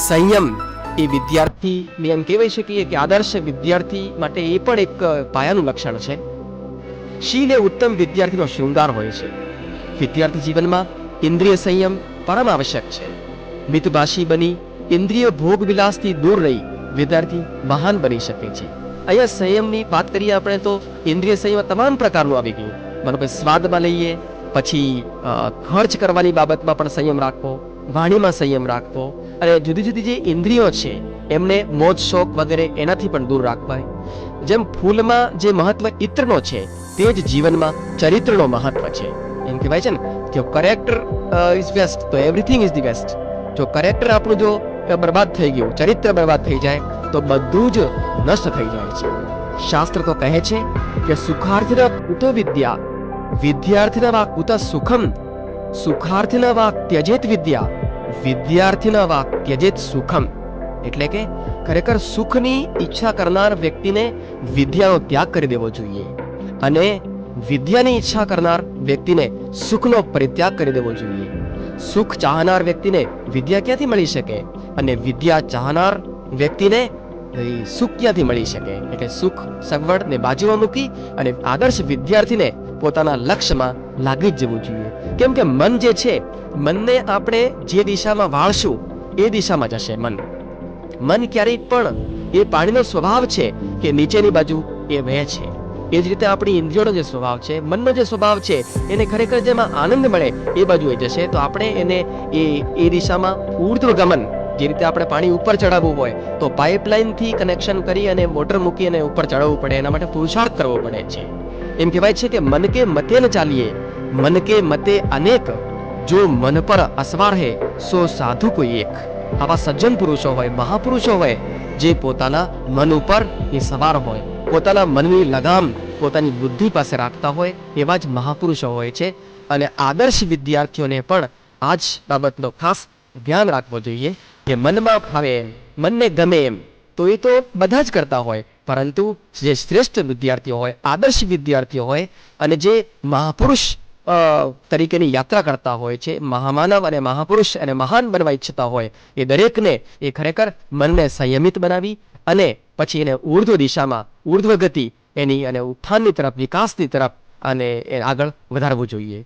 સંયમ એ વિદ્યાર્થી એમ કહેવાય શકીએ કે આદર્શ વિદ્યાર્થી માટે એ પણ એક પાયાનું લક્ષણ છે. શીલ એ ઉત્તમ વિદ્યાર્થીનો શૃંગાર હોય છે. વિદ્યાર્થી જીવનમાં ઇન્દ્રિય સંયમ પરમ આવશ્યક છે. મિતભાષી બની ઇન્દ્રિય ભોગ વિલાસથી દૂર રહી વિદ્યાર્થી મહાન બની શકે છે. અહીંયા સંયમની વાત કરીએ આપણે તો ઇન્દ્રિય સંયમ તમામ પ્રકારનું આવી ગયું. મતલબ સ્વાદમાં લઈએ, પછી ખર્ચ કરવાની બાબતમાં પણ સંયમ રાખવો, વાણીમાં સંયમ રાખવો, અને જુદી જુદી જે ઇન્દ્રિયો છે એમને મોજ શોખ વગેરે એનાથી પણ દૂર રાખવા. જેમ ફૂલમાં જે મહત્વ ઇત્રનો છે તે જ જીવનમાં ચરિત્રનો મહત્વ છે. એમ કહેવાય છે ને કે કરેક્ટર ઇઝ બેસ્ટ તો એવરીથિંગ ઇઝ ધી બેસ્ટ. જો કરેક્ટર આપણું જો બરબાદ થઈ ગયું, ચરિત્ર બરબાદ થઈ જાય તો બધું જ નષ્ટ થઈ જાય છે. શાસ્ત્ર તો કહે છે કે સુખાર્થિના કુતો વિદ્યા, વિદ્યાર્થિના વા કુત સુખમ, સુખાર્થિના વા ત્યજેત વિદ્યા, વિદ્યાર્થિના વા ત્યજેત સુખમ. એટલે કે ખરેખર સુખની ઈચ્છા કરનાર વ્યક્તિને વિદ્યાનો ત્યાગ કરી દેવો જોઈએ, અને વિદ્યાની ઈચ્છા કરનાર વ્યક્તિને સુખનો પરિત્યાગ કરી દેવો જોઈએ. સુખ ચાહનાર વ્યક્તિને વિદ્યા ક્યાંથી મળી શકે, અને વિદ્યા ચાહનાર વ્યક્તિને સુખ ક્યાંથી મળી શકે? એટલે સુખ સગવડ ને બાજુમાં મૂકી અને આદર્શ વિદ્યાર્થીને પોતાના લક્ષ્યમાં લાગી જ જવું જોઈએ. કેમ કે મન જે છે, મનને આપણે જે દિશામાં વાળશું એ દિશામાં જશે મન. મન ક્યારેય પણ, એ પાણીનો સ્વભાવ છે કે નીચેની બાજુ એ વહે છે. એ જ રીતે આપણી ઇન્દ્રિયોનો જે સ્વભાવ છે, મનનો જે સ્વભાવ છે, એને ખરેખર જેમાં આનંદ મળે એ બાજુ એ જશે. તો આપણે એને એ દિશામાં ઉર્ધ્વગમન, જે રીતે આપણે પાણી ઉપર ચડાવવું હોય તો પાઇપલાઇનથી કનેક્શન કરી અને મોટર મૂકી અને ઉપર ચડાવવું પડે, એના માટે પુરુષાર્થ કરવો પડે છે. એમ કહેવાય છે કે મન કે મતે ન ચાલીએ, મન કે મતે અનેક, જો મન પર અસવાર હે સો સાધુ કોઈ એક. આવા સજ્જન પુરુષો હોય, મહાપુરુષો હોય, જે પોતાના મન ઉપર એ સવાર હોય, પોતાના મનની લગામ પોતાની બુદ્ધિ પાસે રાખતા હોય, એવા જ મહાપુરુષો હોય છે. અને આદર્શ વિદ્યાર્થીઓને પણ આ જ બાબતનો ખાસ ધ્યાન રાખવું જોઈએ કે મનમાં ફાવે એમ, મનને ગમે એમ તો એ તો બધા જ કરતા હોય, પરંતુ જે શ્રેષ્ઠ વિદ્યાર્થીઓ હોય, આદર્શ વિદ્યાર્થીઓ હોય, અને જે મહાપુરુષ તરીકેની યાત્રા કરતા હોય છે, મહામાનવ અને મહાપુરુષ અને મહાન બનવા ઈચ્છતા હોય, એ દરેકને એ ખરેખર મનને સંયમિત બનાવી અને પછી એને ઉર્ધ્વ દિશામાં, ઉર્ધ્વ ગતિ એની અને ઉત્થાનની તરફ, વિકાસની તરફ અને આગળ વધારવું જોઈએ.